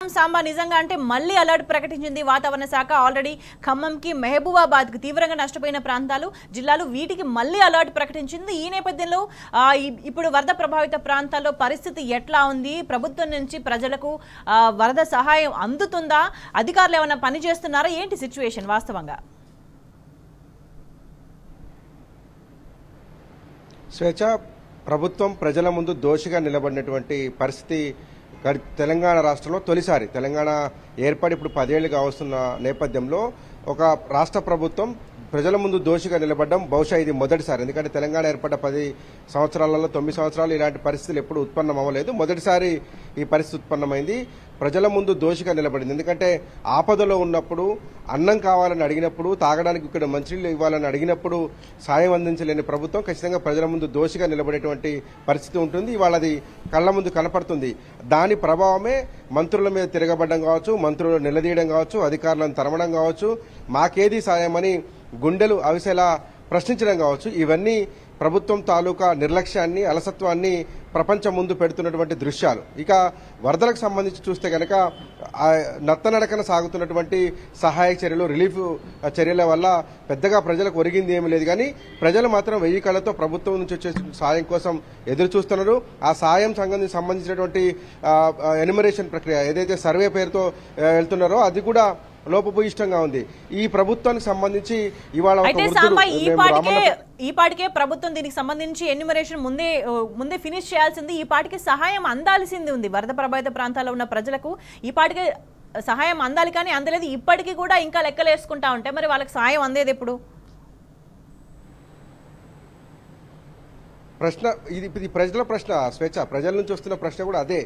సాంబా నిజంగా అంటే మళ్ళీ అలర్ట్ ప్రకటించింది వాతావరణ శాఖ. ఆల్రెడీ ఖమ్మంకి మహబూబాబాద్కి తీవ్రంగా నష్టపోయిన ప్రాంతాలు జిల్లాలు వీటికి మళ్ళీ అలర్ట్ ప్రకటించింది. ఈ నేపథ్యంలో ఇప్పుడు వరద ప్రభావిత ప్రాంతాల్లో పరిస్థితి ఎట్లా ఉంది? ప్రభుత్వం నుంచి ప్రజలకు వరద సహాయం అందుతుందా? అధికారులు ఏమైనా పని చేస్తున్నారా? ఏంటి సిచ్యువేషన్ వాస్తవంగా? స్వేచ్ఛ ప్రభుత్వం ప్రజల ముందు దోషిగా నిలబడినటువంటి పరిస్థితి తెలంగాణ రాష్ట్రంలో తొలిసారి. తెలంగాణ ఏర్పడి ఇప్పుడు 10 ఏళ్లుగా వస్తున్న నేపథ్యంలో ఒక రాష్ట్ర ప్రభుత్వం ప్రజల ముందు దోషిగా నిలబడడం బహుశా ఇది మొదటిసారి. ఎందుకంటే తెలంగాణ ఏర్పడ్డ 10 సంవత్సరాలలో 9 సంవత్సరాలు ఇలాంటి పరిస్థితులు ఎప్పుడు ఉత్పన్నం అవ్వలేదు. మొదటిసారి ఈ పరిస్థితి ఉత్పన్నమైంది. ప్రజల ముందు దోషిగా నిలబడింది. ఎందుకంటే ఆపదలో ఉన్నప్పుడు, అన్నం కావాలని అడిగినప్పుడు, తాగడానికి ఇక్కడ మంచినీళ్ళు ఇవ్వాలని అడిగినప్పుడు సాయం అందించలేని ప్రభుత్వం ఖచ్చితంగా ప్రజల ముందు దోషిగా నిలబడేటువంటి పరిస్థితి ఉంటుంది. ఇవాళ అది కళ్ల ముందు కనపడుతుంది. దాని ప్రభావమే మంత్రుల మీద తిరగబడడం కావచ్చు, మంత్రులు నిలదీయడం కావచ్చు, అధికారులను తరమడం కావచ్చు, మాకేది సాయమని గుండెలు అవిసేలా ప్రశ్నించడం కావచ్చు. ఇవన్నీ ప్రభుత్వం తాలూకా నిర్లక్ష్యాన్ని, అలసత్వాన్ని ప్రపంచం ముందు పెడుతున్నటువంటి దృశ్యాలు. ఇక వరదలకు సంబంధించి చూస్తే కనుక నత్తనడకన సాగుతున్నటువంటి సహాయ చర్యలు, రిలీఫ్ చర్యల వల్ల పెద్దగా ప్రజలకు ఒరిగింది ఏమీ లేదు. కానీ ప్రజలు మాత్రం 1000 కళ్లతో ప్రభుత్వం నుంచి వచ్చే సాయం కోసం ఎదురు చూస్తున్నారు. ఆ సాయం సంబంధించినటువంటి ఎన్యుమరేషన్ ప్రక్రియ ఏదైతే సర్వే పేరుతో వెళ్తున్నారో అది కూడా లోపభూయిష్టంగా ఉంది. ఈ ప్రభుత్వానికి సంబంధించి ఇవాళ ఈ పాటికే ప్రభుత్వం దీనికి సంబంధించి ఎన్యుమరేషన్ ముందే ఫినిష్ చేయాల్సింది. ఈ పాటికే సహాయం అందాల్సింది ఉంది. వరద ప్రభావిత ప్రాంతాల్లో ఉన్న ప్రజలకు ఈ పాటికే సహాయం అందాలి, కానీ అందలేదు. ఇప్పటికీ కూడా ఇంకా లెక్కలు వేసుకుంటా ఉంటే మరి వాళ్ళకి సాయం అందేది ఎప్పుడు? ప్రశ్న ఇది ప్రజల ప్రశ్న. స్వేచ్ఛ ప్రజల నుంచి వస్తున్న ప్రశ్న కూడా అదే.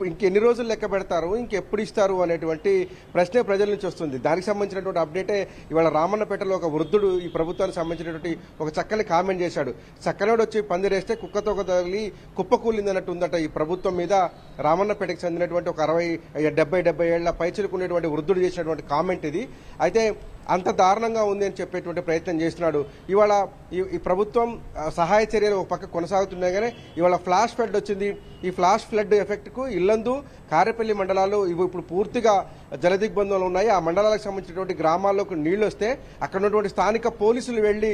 ఇంకెన్ని రోజులు లెక్క పెడతారు, ఇంకెప్పుడు ఇస్తారు అనేటువంటి ప్రశ్నే ప్రజల నుంచి వస్తుంది. దానికి సంబంధించినటువంటి అప్డేటే ఇవాళ రామన్నపేటలో ఒక వృద్ధుడు ఈ ప్రభుత్వానికి సంబంధించినటువంటి ఒక చక్కని కామెంట్ చేశాడు. చక్కనోడు వచ్చి పందిరేస్తే కుక్కతో తగిలి కుప్పకూలిందన్నట్టు ఉందట ఈ ప్రభుత్వం మీద. రామన్నపేటకు చెందినటువంటి ఒక 70 ఏళ్ల పైచిలుకునేటువంటి వృద్ధుడు చేసినటువంటి కామెంట్ ఇది. అయితే అంత దారుణంగా ఉంది అని చెప్పేటువంటి ప్రయత్నం చేస్తున్నాడు. ఇవాళ ఈ ప్రభుత్వం సహాయ చర్యలు ఒక పక్క కొనసాగుతున్నాయి. కానీ ఇవాళ ఫ్లాష్ ఫ్లడ్ వచ్చింది. ఈ ఫ్లాష్ ఫ్లడ్ ఎఫెక్ట్కు ఇల్లందు, కారేపల్లి మండలాలు ఇప్పుడు పూర్తిగా జలదిగ్బంధంలో ఉన్నాయి. ఆ మండలాలకు సంబంధించినటువంటి గ్రామాల్లోకి నీళ్లు వస్తే అక్కడ ఉన్నటువంటి స్థానిక పోలీసులు వెళ్లి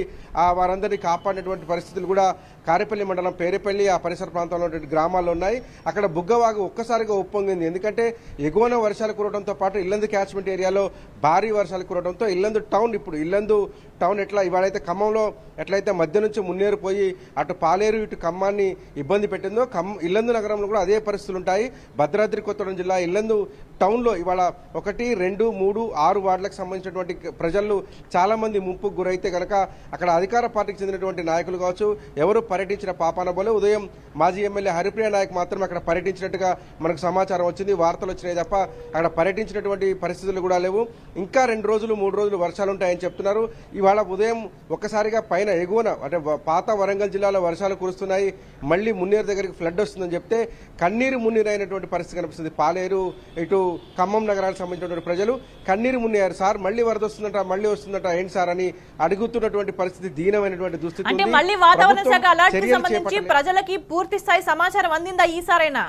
వారందరినీ కాపాడినటువంటి పరిస్థితులు కూడా కారేపల్లి మండలం, పేరేపల్లి ఆ పరిసర ప్రాంతంలో ఉన్నటువంటి గ్రామాల్లో ఉన్నాయి. అక్కడ బుగ్గవాగు ఒక్కసారిగా ఉప్పొంగింది. ఎందుకంటే ఎగువన వర్షాలు కురవడంతో పాటు ఇల్లందు క్యాచ్మెంట్ ఏరియాలో భారీ వర్షాలు కురవడంతో ఇల్లందు టౌన్, ఇప్పుడు ఇల్లందు టౌన్ ఇవాళైతే ఖమ్మంలో ఎట్లయితే మధ్య నుంచి మున్నేరుపోయి అటు పాలేరు ఇటు ఖమ్మాన్ని ఇబ్బంది పెట్టిందో ఇల్లందు నగరంలో కూడా అదే పరిస్థితులు ఉంటాయి. భద్రాద్రి కొత్తగూడెం జిల్లా ఇల్లందు టౌన్లో ఇవాళ 1, 2, 3, 6 వార్డులకు సంబంధించినటువంటి ప్రజలు చాలా మంది ముంపుకు గురైతే కనుక అక్కడ అధికార పార్టీకి చెందినటువంటి నాయకులు కావచ్చు ఎవరు పర్యటించిన పాపాన బోలే. ఉదయం మాజీ ఎమ్మెల్యే హరిప్రియ నాయక్ మాత్రం అక్కడ పర్యటించినట్టుగా మనకు సమాచారం వచ్చింది, వార్తలు వచ్చినాయి తప్ప అక్కడ పర్యటించినటువంటి పరిస్థితులు కూడా లేవు. ఇంకా 2 రోజులు 3 రోజులు వర్షాలు ఉంటాయని చెప్తున్నారు. ఇవాళ ఉదయం ఒక్కసారిగా పైన ఎగువన అంటే పాత వరంగల్ జిల్లాలో వర్షాలు కురుస్తున్నాయి. మళ్ళీ మున్నేరు దగ్గరికి ఫ్లడ్ వస్తుందని చెప్తే కన్నీరు మున్నీరు అయినటువంటి పరిస్థితి కనిపిస్తుంది. పాలేరు ఇటు ఖమ్మం నగరాలకు సంబంధించినటువంటి ప్రజలు కన్నీరు మునియారు. సార్ మళ్ళీ వరద వస్తుందట, మళ్ళీ వస్తుందట, ఏంటి సార్ అని అడుగుతున్నటువంటి పరిస్థితి, దీనమైనటువంటి దుస్థితి. అంటే మళ్ళీ వాతావరణ శాఖ అలర్ట్ కి సంబంధించి ప్రజలకి పూర్తి స్థాయి సమాచారం అందిందా ఈసారైనా?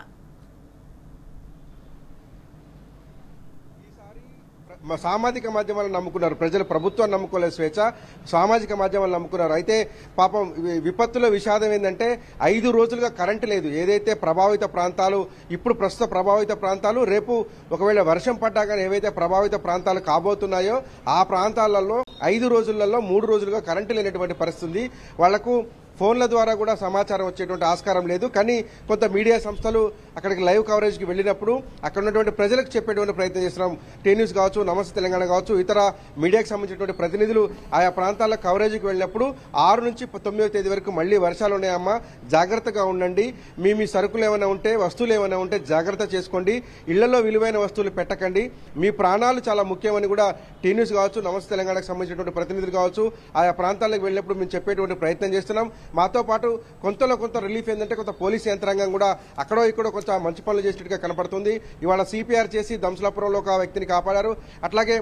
సామాజిక మాధ్యమాలను నమ్ముకున్నారు ప్రజలు, ప్రభుత్వాన్ని నమ్ముకోలేదు స్వేచ్ఛ. సామాజిక మాధ్యమాలు నమ్ముకున్నారు. అయితే పాపం విపత్తుల విషాదం ఏంటంటే 5 రోజులుగా కరెంటు లేదు. ఏదైతే ప్రభావిత ప్రాంతాలు, ఇప్పుడు ప్రస్తుత ప్రభావిత ప్రాంతాలు, రేపు ఒకవేళ వర్షం పడ్డా కానీ ఏవైతే ప్రభావిత ప్రాంతాలు కాబోతున్నాయో ఆ ప్రాంతాలలో 5 రోజులలో 3 రోజులుగా కరెంటు లేనటువంటి పరిస్థితి. వాళ్లకు ఫోన్ల ద్వారా కూడా సమాచారం వచ్చేటువంటి ఆస్కారం లేదు. కానీ కొంత మీడియా సంస్థలు అక్కడికి లైవ్ కవరేజ్కి వెళ్ళినప్పుడు అక్కడ ఉన్నటువంటి ప్రజలకు చెప్పేటువంటి ప్రయత్నం చేస్తున్నాం. టీ న్యూస్ కావచ్చు, నమస్తే తెలంగాణ కావచ్చు, ఇతర మీడియాకు సంబంధించినటువంటి ప్రతినిధులు ఆయా ప్రాంతాల కవరేజ్కి వెళ్ళినప్పుడు 6 నుంచి 9వ తేదీ వరకు మళ్లీ వర్షాలు ఉన్నాయమ్మా, జాగ్రత్తగా ఉండండి, మీ సరుకులు ఏమైనా ఉంటే, వస్తువులు ఏమైనా ఉంటే జాగ్రత్త చేసుకోండి, ఇళ్లలో విలువైన వస్తువులు పెట్టకండి, మీ ప్రాణాలు చాలా ముఖ్యమని కూడా టీ న్యూస్ కావచ్చు, నమస్తే తెలంగాణకు సంబంధించినటువంటి ప్రతినిధులు కావచ్చు ఆయా ప్రాంతాలకు వెళ్ళినప్పుడు మేము చెప్పేటువంటి ప్రయత్నం చేస్తున్నాం. మాతో పాటు కొంతలో కొంత రిలీఫ్ ఏంటంటే కొంత పోలీస్ యంత్రాంగం కూడా అక్కడో ఇక్కడో కొంచెం మంచి పనులు చేసినట్టుగా కనపడుతుంది. ఇవాళ సిపిఆర్ చేసి దంసలాపురంలో ఒక వ్యక్తిని కాపాడారు. అట్లాగే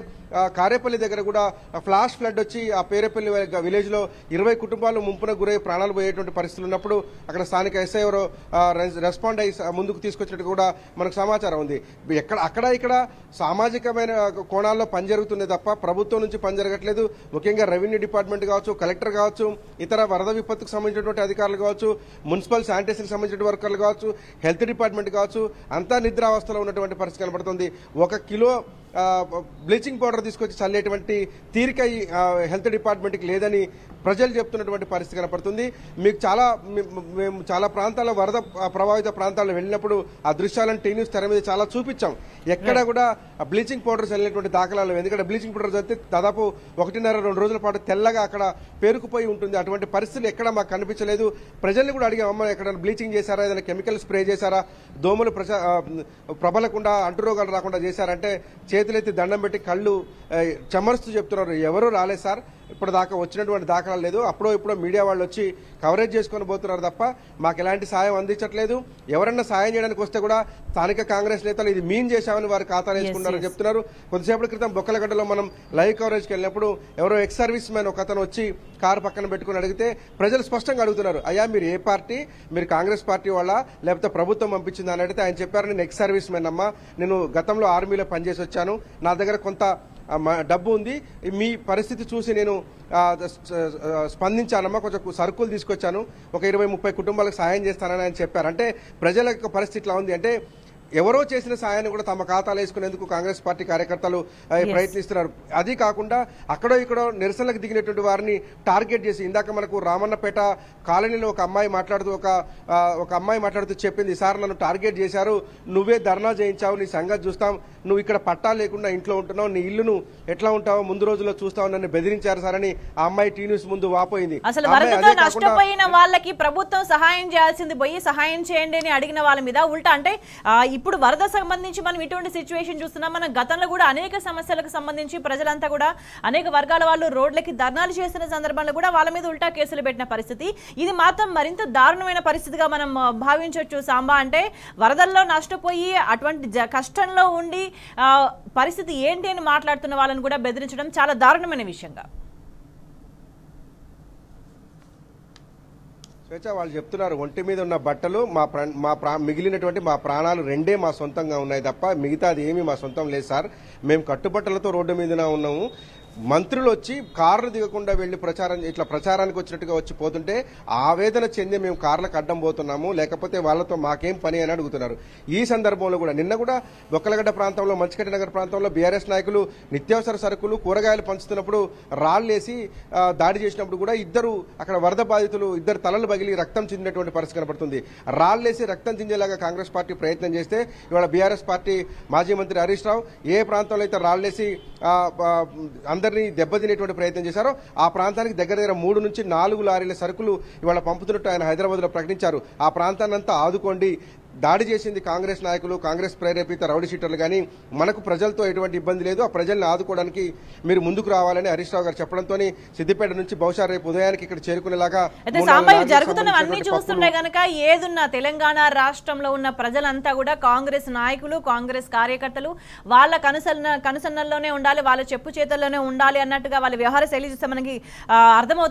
కారేపల్లి దగ్గర కూడా ఫ్లాష్ ఫ్లడ్ వచ్చి ఆ పేరేపల్లి విలేజ్ లో 20 కుటుంబాలు ముంపున గురై ప్రాణాలు పోయేటువంటి పరిస్థితులు ఉన్నప్పుడు అక్కడ స్థానిక ఎస్ఐ ఎవరో రెస్పాండ్ అయ్యి ముందుకు తీసుకొచ్చినట్టు కూడా మనకు సమాచారం ఉంది. అక్కడ ఇక్కడ సామాజికమైన కోణాల్లో పని జరుగుతుంది తప్ప ప్రభుత్వం నుంచి పని జరగట్లేదు. ముఖ్యంగా రెవెన్యూ డిపార్ట్మెంట్ కావచ్చు, కలెక్టర్ కావచ్చు, ఇతర వరద విపత్తుకు సంబంధించినటువంటి అధికారులు కావచ్చు, మున్సిపల్ శానిటేషన్కి సంబంధించిన వర్కర్లు కావచ్చు, హెల్త్ డిపార్ట్మెంట్ కావచ్చు, అంతా నిద్రావస్థలో ఉన్నటువంటి పరిస్థితి కనబడుతుంది. 1 కిలో బ్లీచింగ్ పౌడర్ తీసుకొచ్చి చల్లేటువంటి తీరిక హెల్త్ డిపార్ట్మెంట్కి లేదని ప్రజలు చెప్తున్నటువంటి పరిస్థితి కనపడుతుంది. మేము చాలా ప్రాంతాల్లో వరద ప్రభావిత ప్రాంతాల్లో వెళ్ళినప్పుడు ఆ దృశ్యాలను టీ న్యూస్ తెర మీద చాలా చూపించాం. ఎక్కడ కూడా బ్లీచింగ్ పౌడర్ చల్లినటువంటి దాఖలాలు, ఎందుకంటే బ్లీచింగ్ పౌడర్ చల్లితే దాదాపు 1.5-2 రోజుల పాటు తెల్లగా అక్కడ పేరుకుపోయి ఉంటుంది. అటువంటి పరిస్థితులు ఎక్కడ మాకు కనిపించలేదు. ప్రజల్ని కూడా అడిగాం, అమ్మ ఎక్కడ బ్లీచింగ్ చేశారా, ఏదైనా కెమికల్ స్ప్రే చేశారా, దోమలు ప్రబలకుండా అంటురోగాలు రాకుండా చేశారంటే చేతులెత్తి దండం పెట్టి కళ్ళు చెమరుస్తూ చెప్తున్నారు, ఎవరూ రాలేదు సార్, ఇప్పటిదాకా వచ్చినటువంటి దాఖలాలు లేదు. అప్పుడో ఇప్పుడో మీడియా వాళ్ళు వచ్చి కవరేజ్ చేసుకొని పోతున్నారు తప్ప మాకు ఎలాంటి సాయం అందించట్లేదు. ఎవరన్నా సాయం చేయడానికి వస్తే కూడా స్థానిక కాంగ్రెస్ నేతలు ఇది మీన్ చేశామని వారు ఖాతాలు వేసుకున్నారని చెప్తున్నారు. కొద్దిసేపటి క్రితం బొక్కలగడ్డలో మనం లైవ్ కవరేజ్కి వెళ్ళినప్పుడు ఎవరో ఎక్స్ సర్వీస్ మ్యాన్ ఒక అతను వచ్చి కారు పక్కన పెట్టుకుని అడిగితే ప్రజలు స్పష్టంగా అడుగుతున్నారు, అయ్యా మీరు ఏ పార్టీ, మీరు కాంగ్రెస్ పార్టీ వాళ్ళ లేకపోతే ప్రభుత్వం పంపించింది అని అడిగితే ఆయన చెప్పారు, నేను ఎక్స్ సర్వీస్ మ్యాన్ అమ్మా, నేను గతంలో ఆర్మీలో పనిచేసి వచ్చాను, నా దగ్గర కొంత డబ్బు ఉంది, మీ పరిస్థితి చూసి నేను స్పందించానమ్మా, కొంచెం సరుకులు తీసుకొచ్చాను, ఒక 20-30 కుటుంబాలకు సాయం చేస్తానని ఆయన చెప్పారు. అంటే ప్రజల యొక్క పరిస్థితి ఇలా ఉంది. అంటే ఎవరో చేసిన సాయాన్ని కూడా తమ ఖాతాలు వేసుకునేందుకు కాంగ్రెస్ పార్టీ కార్యకర్తలు ప్రయత్నిస్తున్నారు. అది కాకుండా అక్కడో ఇక్కడో నిరసనలకు దిగినటువంటి వారిని టార్గెట్ చేసి, ఇందాక మనకు రామన్నపేట కాలనీలో ఒక అమ్మాయి మాట్లాడుతూ చెప్పింది, సార్ నన్ను టార్గెట్ చేశారు, నువ్వే ధర్నా చేయించావు, నీ సంగతి చూస్తాం, నువ్వు ఇక్కడ పట్టా లేకుండా ఇంట్లో ఉంటున్నావు, నీ ఇల్లును ఎట్లా ఉంటావో ముందు రోజుల్లో చూస్తావు, నన్ను బెదిరించారు సార్ అని ఆ అమ్మాయి టీ న్యూస్ ముందు వాపోయింది. అసలు వరదతో నష్టపోయిన వాళ్ళకి ప్రభుత్వం సహాయం చేయాల్సింది పోయి సహాయం చేయండి అని అడిగిన వాళ్ళ మీద ఉల్టా, అంటే ఇప్పుడు వరద సంబంధించి మనం ఇటువంటి సిచ్యువేషన్ చూస్తున్నాం. మనం గతంలో కూడా అనేక సమస్యలకు సంబంధించి ప్రజలంతా కూడా అనేక వర్గాల వాళ్ళు రోడ్లకి ధర్నాలు చేసిన సందర్భంలో కూడా వాళ్ళ మీద ఉల్టా కేసులు పెట్టిన పరిస్థితి. ఇది మాత్రం మరింత దారుణమైన పరిస్థితిగా మనం భావించవచ్చు సాంబా. అంటే వరదల్లో నష్టపోయి అటువంటి కష్టంలో ఉండి పరిస్థితి ఏంటి అని మాట్లాడుతున్న వాళ్ళని కూడా బెదిరించడం చాలా దారుణమైన విషయంగా వాళ్ళు చెప్తున్నారు. ఒంటి మీద ఉన్న బట్టలు మిగిలినటువంటి మా ప్రాణాలు రెండే మా సొంతంగా ఉన్నాయి తప్ప మిగతాది ఏమీ మా సొంతం లేదు సార్, మేము కట్టుబట్టలతో రోడ్డు మీదనే ఉన్నాము. మంత్రులు వచ్చి కార్లు దిగకుండా వెళ్లి ప్రచారానికి వచ్చినట్టుగా వచ్చి పోతుంటే ఆవేదన చెంది మేము కార్లకు అడ్డం పోతున్నాము, లేకపోతే వాళ్ళతో మాకేం పని అని అడుగుతున్నారు. ఈ సందర్భంలో కూడా నిన్న కూడా బొక్కలగడ్డ ప్రాంతంలో, మంచికట్టి నగర్ ప్రాంతంలో బీఆర్ఎస్ నాయకులు నిత్యావసర సరుకులు కూరగాయలు పంచుతున్నప్పుడు రాళ్లేసి దాడి చేసినప్పుడు కూడా అక్కడ వరద బాధితులు ఇద్దరు తలలు పగిలి రక్తం చిందినటువంటి పరిస్థితి కనబడుతుంది. రాళ్లేసి రక్తం చిందేలాగా కాంగ్రెస్ పార్టీ ప్రయత్నం చేస్తే ఇవాళ బీఆర్ఎస్ పార్టీ మాజీ మంత్రి హరీష్ రావు ఏ ప్రాంతంలో అయితే రాళ్లేసి అందరినీ దెబ్బతినేటువంటి ప్రయత్నం చేశారో ఆ ప్రాంతానికి దగ్గర 3 నుంచి 4 లారీల సరుకులు ఇవాళ పంపుతున్నట్టు ఆయన హైదరాబాద్ లో ప్రకటించారు. ఆ ప్రాంతాన్ని అంతా ఆదుకోండి, దాడి చేసింది కాంగ్రెస్ నాయకులు, కాంగ్రెస్ ప్రేరేపిత రౌడీ షీటర్లు, కానీ మనకు ప్రజలతో ఎటువంటి ఇబ్బంది లేదు, ఆ ప్రజల్ని ఆదుకోవడానికి మీరు ముందుకు రావాలని హరీష్ రావు గారు చెప్పడంతో సిద్దిపేట నుంచి బహుశా రేపు ఉదయానికి ఇక్కడ చేరుకునేలాగా జరుగుతున్నవన్నీ చూస్తుంటే గనక ఏదున్నా తెలంగాణ రాష్ట్రంలో ఉన్న ప్రజలంతా కూడా కాంగ్రెస్ నాయకులు, కాంగ్రెస్ కార్యకర్తలు వాళ్ళ కనుసన్నల్లోనే ఉండాలి, వాళ్ళ చెప్పు చేతల్లోనే ఉండాలి అన్నట్టుగా వాళ్ళ వ్యవహార శైలి చూస్తే మనకి అర్థమవుతుంది.